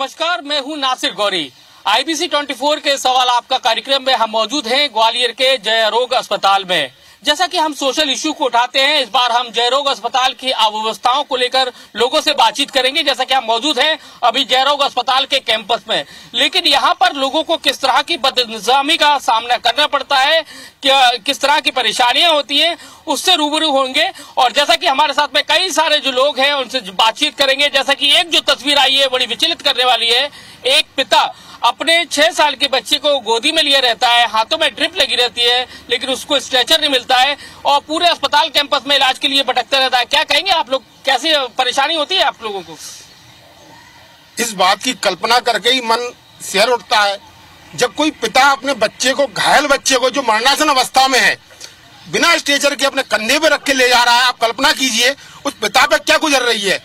नमस्कार, मैं हूं नासिर गौरी। IBC 24 के सवाल आपका कार्यक्रम में हम मौजूद हैं ग्वालियर के जय रोग अस्पताल में। जैसा कि हम सोशल इश्यू को उठाते हैं, इस बार हम जय रोग अस्पताल की अव्यवस्थाओं को लेकर लोगों से बातचीत करेंगे। जैसा कि हम मौजूद हैं अभी जय रोग अस्पताल के कैंपस में, लेकिन यहाँ पर लोगों को किस तरह की बदनिज़ामी का सामना करना पड़ता है, किस तरह की परेशानियां होती हैं, उससे रूबरू होंगे। और जैसा कि हमारे साथ में कई सारे जो लोग हैं उनसे बातचीत करेंगे। जैसा कि एक जो तस्वीर आई है बड़ी विचलित करने वाली है। एक पिता अपने 6 साल के बच्चे को गोदी में लिए रहता है, हाथों में ड्रिप लगी रहती है, लेकिन उसको स्ट्रेचर नहीं मिलता है और पूरे अस्पताल कैंपस में इलाज के लिए भटकता रहता है। क्या कहेंगे आप लोग, कैसी परेशानी होती है आप लोगों को? इस बात की कल्पना करके ही मन सिहर उठता है जब कोई पिता अपने बच्चे को, घायल बच्चे को जो मरणासन अवस्था में है, बिना स्ट्रेचर के अपने कंधे पे रख के ले जा रहा है। आप कल्पना कीजिए उस पिता पे क्या गुजर रही है।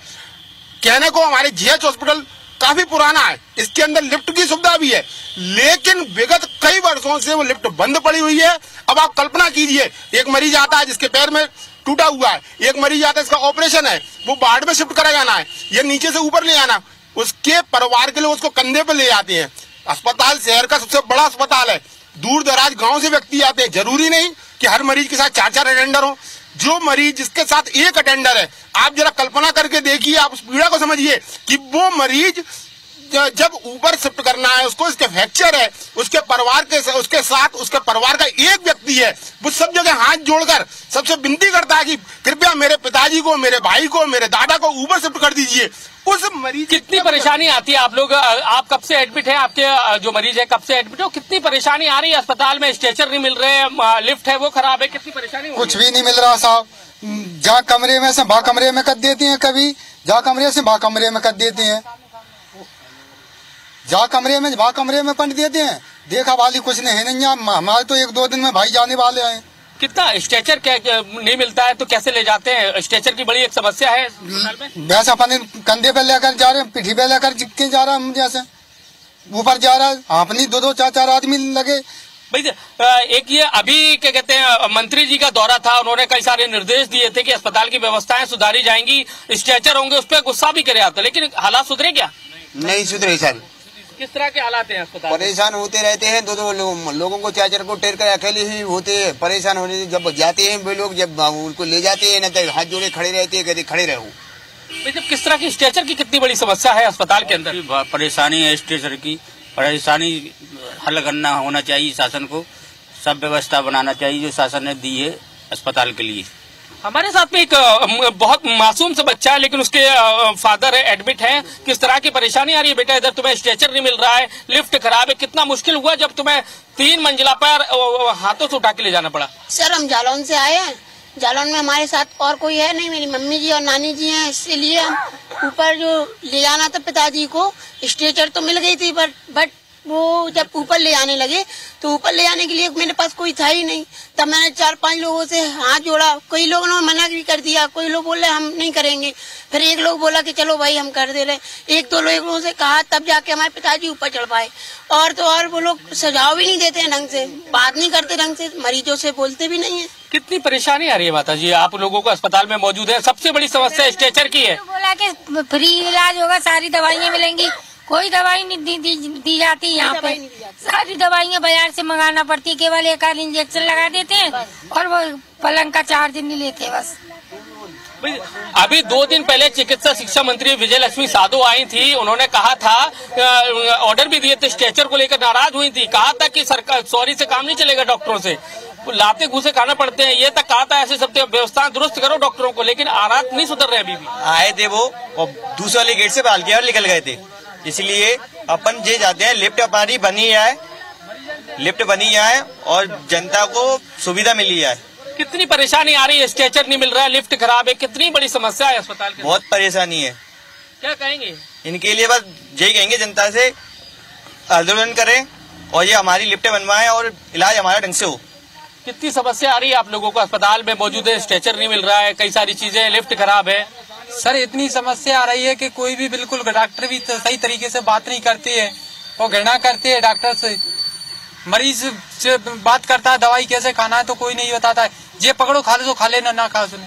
कहने को हमारे GH हॉस्पिटल काफी पुराना है, इसके अंदर लिफ्ट की सुविधा भी है, लेकिन विगत कई वर्षों से वो लिफ्ट बंद पड़ी हुई है। अब आप कल्पना कीजिए, एक मरीज आता है जिसके पैर में टूटा हुआ है, एक मरीज आता है इसका ऑपरेशन है, वो वार्ड में शिफ्ट करा जाना है, ये नीचे से ऊपर ले आना, उसके परिवार के लोग उसको कंधे पे ले जाते हैं। अस्पताल शहर का सबसे बड़ा अस्पताल है, दूर दराज गाँव से व्यक्ति आते हैं। जरूरी नहीं कि हर मरीज के साथ 4-4 अटेंडर हो। जो मरीज जिसके साथ एक अटेंडर है, आप जरा कल्पना करके देखिए, आप उस पीड़ा को समझिए कि वो मरीज जब ऊपर शिफ्ट करना है उसको, इसके फ्रैक्चर है, उसके परिवार के उसके साथ उसके परिवार का एक व्यक्ति है, वो सब जगह हाथ जोड़कर सबसे विनती करता है कि कृपया मेरे पिताजी को, मेरे भाई को, मेरे दादा को ऊपर शिफ्ट कर दीजिए। उस मरीज कितनी परेशानी आती है? आप लोग, आप कब से एडमिट है? आपके जो मरीज है कब से एडमिट हो? कितनी परेशानी आ रही है? अस्पताल में स्ट्रेचर नहीं मिल रहे, लिफ्ट है वो खराब है, कितनी परेशानी? कुछ भी नहीं मिल रहा साहब। जहाँ कमरे में से भा कमरे में कर देती हैं, कभी जहाँ कमरे से भा कमरे में कर देते हैं, जहाँ कमरे में भा कमरे में पट देते हैं। देखा वाली कुछ नहीं है। नहीं, हमारे तो 1-2 दिन में भाई जाने वाले हैं। कितना स्ट्रेचर क्या नहीं मिलता है तो कैसे ले जाते हैं? स्ट्रेचर की बड़ी एक समस्या है वैसे अपने कंधे पे लेकर जा रहे हैं, पीठी पे लेकर के जा रहा है, जैसे ऊपर जा रहा है, अपनी 2-2, 4-4 आदमी लगे। भाई एक ये अभी क्या कहते हैं, मंत्री जी का दौरा था, उन्होंने कई सारे निर्देश दिए थे कि अस्पताल की व्यवस्थाएं सुधारी जाएंगी, स्ट्रेचर होंगे, उस पर गुस्सा भी करे आप, लेकिन हालात सुधरे क्या? नहीं सुधरे सर। किस तरह के हालात हैं अस्पताल? परेशान होते रहते हैं। 2-2 लोगों को 4-4 को टेर कर अकेले ही होते हैं, परेशान होने। जब जाते हैं वे लोग, जब उनको ले जाते हैं ना तो हाथ जोड़े खड़े रहते हैं, कहते खड़े रहो। जब किस तरह की स्ट्रेचर की कितनी बड़ी समस्या है अस्पताल के अंदर? परेशानी है स्ट्रेचर की, परेशानी हल करना होना चाहिए। शासन को सब व्यवस्था बनाना चाहिए जो शासन ने दी है अस्पताल के लिए। हमारे साथ में एक बहुत मासूम सा बच्चा है, लेकिन उसके फादर है, एडमिट हैं। किस तरह की परेशानी आ रही है बेटा? इधर तुम्हें स्ट्रेचर नहीं मिल रहा है, लिफ्ट खराब है, कितना मुश्किल हुआ जब तुम्हें 3 मंजिला पर हाथों से उठा के ले जाना पड़ा? सर हम जालौन से आए हैं, जालौन में हमारे साथ और कोई है नहीं, मेरी मम्मी जी और नानी जी हैं, इसीलिए हम ऊपर जो ले जाना था पिताजी को, स्ट्रेचर तो मिल गई थी, बट वो जब ऊपर ले आने लगे तो ऊपर ले आने के लिए मेरे पास कोई था ही नहीं। तब मैंने 4-5 लोगों से हाथ जोड़ा, कई लोगों ने मना भी कर दिया, कोई लोग बोले हम नहीं करेंगे, फिर एक लोग बोला कि चलो भाई हम कर दे रहे। 1-2 लोगों से कहा, तब जाके हमारे पिताजी ऊपर चढ़ पाए। और तो और वो लोग सुझाव भी नहीं देते हैं ढंग से, बात नहीं करते ढंग से, मरीजों से बोलते भी नहीं है। कितनी परेशानी आ रही है माता जी आप लोगों को? अस्पताल में मौजूद है, सबसे बड़ी समस्या स्ट्रेचर की है। बोला कि फ्री इलाज होगा, सारी दवाइयाँ मिलेंगी, कोई दवाई नहीं दी जाती यहाँ पे। सारी दवाइयाँ बाजार से मंगाना पड़ती है, केवल 1 आध इंजेक्शन लगा देते हैं और वो पलंग का चार्ज नहीं लेते बस। अभी 2 दिन पहले चिकित्सा शिक्षा मंत्री विजय लक्ष्मी साधो आई थी, उन्होंने कहा था, ऑर्डर भी दिए थे, स्ट्रेचर को लेकर नाराज हुई थी, कहा था कि सरकार सॉरी से काम नहीं चलेगा, डॉक्टरों से लाते घूसे खाना पड़ते हैं, ये तक कहा था ऐसे सब व्यवस्था दुरुस्त करो डॉक्टरों को, लेकिन हालात नहीं सुधर रहे अभी भी। आए थे वो और दूसरे वाले गेट से बाल किया और निकल गए थे। इसलिए अपन ये चाहते हैं लिफ्ट हमारी बनी जाए, लिफ्ट बनी जाए और जनता को सुविधा मिली जाए। कितनी परेशानी आ रही है? स्ट्रेचर नहीं मिल रहा है, लिफ्ट खराब है, कितनी बड़ी समस्या है अस्पताल के? बहुत परेशानी है। क्या कहेंगे इनके लिए? बस यही कहेंगे जनता से आंदोलन करें और ये हमारी लिफ्ट बनवाएं और इलाज हमारा ढंग से हो। कितनी समस्या आ रही है आप लोगों को? अस्पताल में मौजूद है, स्ट्रेचर नहीं मिल रहा है, कई सारी चीजें, लिफ्ट खराब है। सर इतनी समस्या आ रही है कि कोई भी बिल्कुल, डॉक्टर भी सही तरीके से बात नहीं करते हैं और घृणा करते हैं डॉक्टर से। मरीज से बात करता है दवाई कैसे खाना है तो कोई नहीं बताता है, ये पकड़ो खा लो तो खा लेना, ना खा सुने।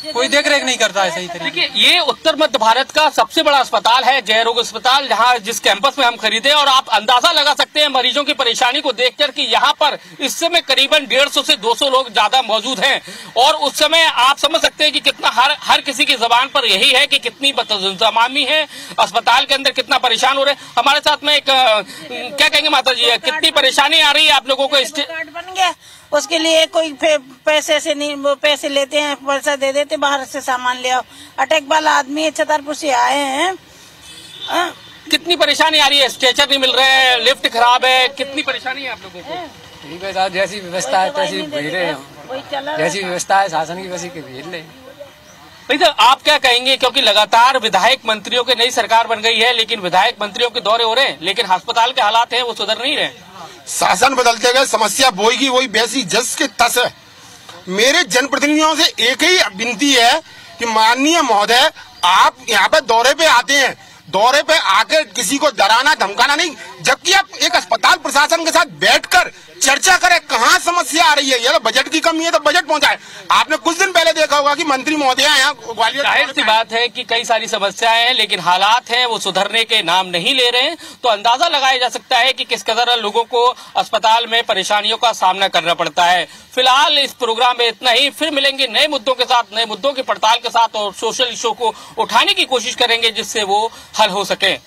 कोई देख रेख नहीं करता है सही तरीके। देखिए, ये उत्तर मध्य भारत का सबसे बड़ा अस्पताल है जय रोग अस्पताल, जहां जिस कैंपस में हम खरीदे, और आप अंदाजा लगा सकते हैं मरीजों की परेशानी को देखकर कि यहाँ पर इस समय करीबन 150 से 200 लोग ज्यादा मौजूद हैं। और उस समय आप समझ सकते हैं कि कितना हर किसी की जबान पर यही है कि कितनी बदइंतजामी है अस्पताल के अंदर, कितना परेशान हो रहे हैं। हमारे साथ में एक क्या कहेंगे माता जी, कितनी परेशानी आ रही है आप लोगों को? कार्ड बन गया, उसके लिए कोई पैसे से नहीं, वो पैसे लेते हैं, पैसा दे देते, बाहर से सामान ले आओ। अटैक वाला आदमी है, छतरपुर से आए हैं। कितनी परेशानी आ रही है? स्ट्रेचर नहीं मिल रहे हैं, लिफ्ट खराब है, कितनी परेशानी है आप लोगों को? ठीक है साहब, जैसी व्यवस्था है तैसी भेज रहे हैं, जैसी व्यवस्था है शासन की वैसी के भेज रहे। भाई साहब, आप क्या कहेंगे, क्योंकि लगातार विधायक मंत्रियों की नई सरकार बन गई है, लेकिन विधायक मंत्रियों के दौरे हो रहे हैं, लेकिन अस्पताल के हालात हैं वो सुधर नहीं रहे। शासन बदलते गए, समस्या बोई की वही वैसी जस के तस है। मेरे जनप्रतिनिधियों से एक ही विनती है कि माननीय महोदय, आप यहाँ पे दौरे पे आते हैं, दौरे पे आकर किसी को डराना धमकाना नहीं, जबकि आप एक अस्पताल प्रशासन के साथ बैठकर चर्चा करें कहाँ समस्या आ रही है। ये तो बजट की कमी है तो बजट पहुंचाए। आपने कुछ दिन पहले देखा होगा कि मंत्री महोदय यहाँ ग्वालियर, जाहिर सी बात है कि कई सारी समस्याएं हैं, लेकिन हालात हैं वो सुधरने के नाम नहीं ले रहे हैं। तो अंदाजा लगाया जा सकता है कि किस कदर लोगों को अस्पताल में परेशानियों का सामना करना पड़ता है। फिलहाल इस प्रोग्राम में इतना ही, फिर मिलेंगे नए मुद्दों के साथ, नए मुद्दों की पड़ताल के साथ, और सोशल इशू को उठाने की कोशिश करेंगे जिससे वो हल हो सके।